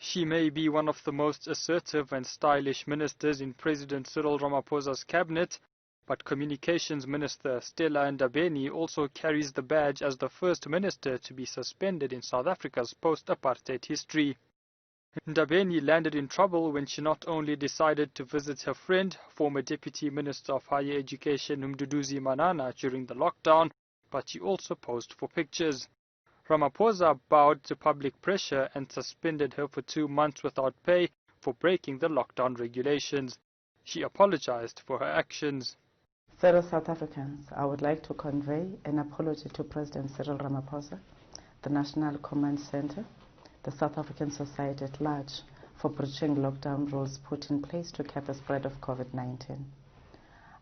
She may be one of the most assertive and stylish ministers in President Cyril Ramaphosa's cabinet, but Communications Minister Stella Ndabeni also carries the badge as the first minister to be suspended in South Africa's post-apartheid history. Ndabeni landed in trouble when she not only decided to visit her friend, former Deputy Minister of Higher Education Mduduzi Manana, during the lockdown, but she also posed for pictures. Ramaphosa bowed to public pressure and suspended her for 2 months without pay for breaking the lockdown regulations. She apologized for her actions. Fellow South Africans, I would like to convey an apology to President Cyril Ramaphosa, the National Command Center, the South African society at large, for breaching lockdown rules put in place to cap the spread of COVID-19.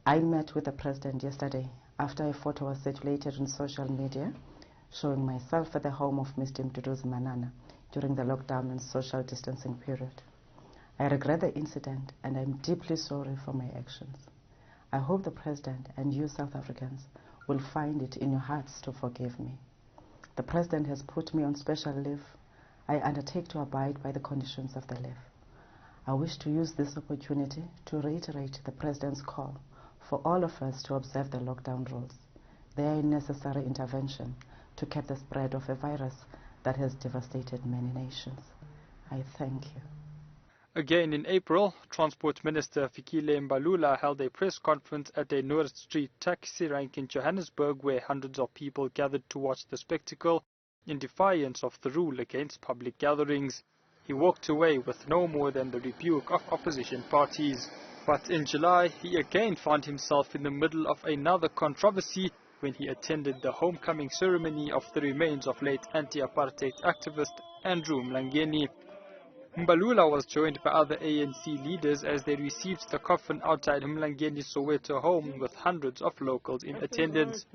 I met with the President yesterday after a photo was circulated on social media showing myself at the home of Mr. Mduduzi Manana during the lockdown and social distancing period. I regret the incident and I'm deeply sorry for my actions. I hope the President and you South Africans will find it in your hearts to forgive me. The President has put me on special leave. I undertake to abide by the conditions of the leave. I wish to use this opportunity to reiterate the President's call for all of us to observe the lockdown rules. They are a necessary intervention to cap the spread of a virus that has devastated many nations. I thank you. Again in April, Transport Minister Fikile Mbalula held a press conference at a Noord Street taxi rank in Johannesburg where hundreds of people gathered to watch the spectacle in defiance of the rule against public gatherings. He walked away with no more than the rebuke of opposition parties. But in July, he again found himself in the middle of another controversy when he attended the homecoming ceremony of the remains of late anti-apartheid activist Andrew Mlangeni. Mbalula was joined by other ANC leaders as they received the coffin outside Mlangeni's Soweto home with hundreds of locals in attendance.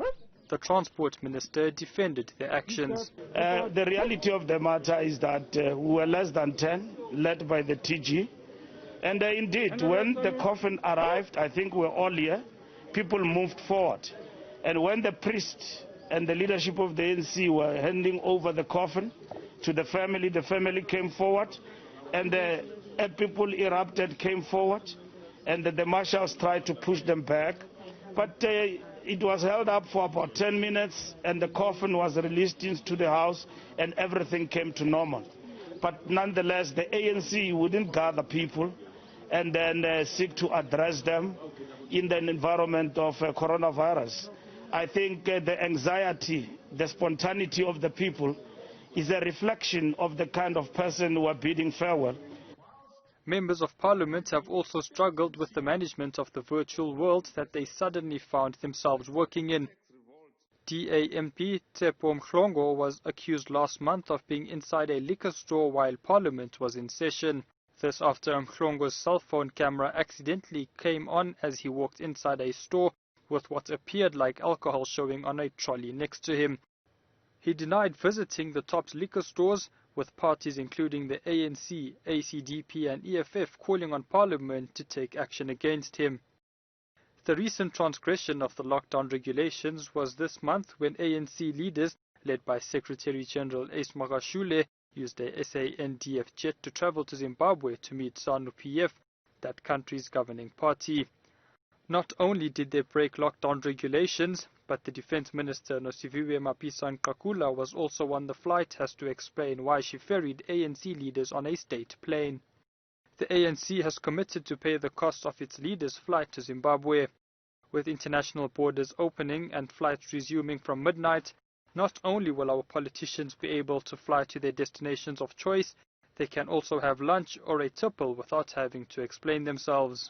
The Transport Minister defended their actions. The reality of the matter is that we were less than 10, led by the TG. And indeed, when the coffin arrived, I think we were all here, people moved forward. And when the priest and the leadership of the ANC were handing over the coffin to the family came forward, and the people erupted, came forward, and the marshals tried to push them back. But it was held up for about 10 minutes, and the coffin was released into the house, and everything came to normal. But nonetheless, the ANC wouldn't gather people and then seek to address them in the environment of coronavirus. I think the anxiety, the spontaneity of the people is a reflection of the kind of person who are bidding farewell. Members of Parliament have also struggled with the management of the virtual world that they suddenly found themselves working in. DA MP Tsepo Mhlongo was accused last month of being inside a liquor store while Parliament was in session. This after Mhlongo's cell phone camera accidentally came on as he walked inside a store with what appeared like alcohol showing on a trolley next to him. He denied visiting the top liquor stores, with parties including the ANC, ACDP and EFF calling on Parliament to take action against him. The recent transgression of the lockdown regulations was this month when ANC leaders, led by Secretary-General Ace Magashule, used a SANDF jet to travel to Zimbabwe to meet ZANU-PF, that country's governing party. Not only did they break lockdown regulations, but the Defense Minister Nosiviwe Mapisa-Nqakula was also on the flight as to explain why she ferried ANC leaders on a state plane. The ANC has committed to pay the cost of its leaders' flight to Zimbabwe. With international borders opening and flights resuming from midnight, not only will our politicians be able to fly to their destinations of choice, they can also have lunch or a tipple without having to explain themselves.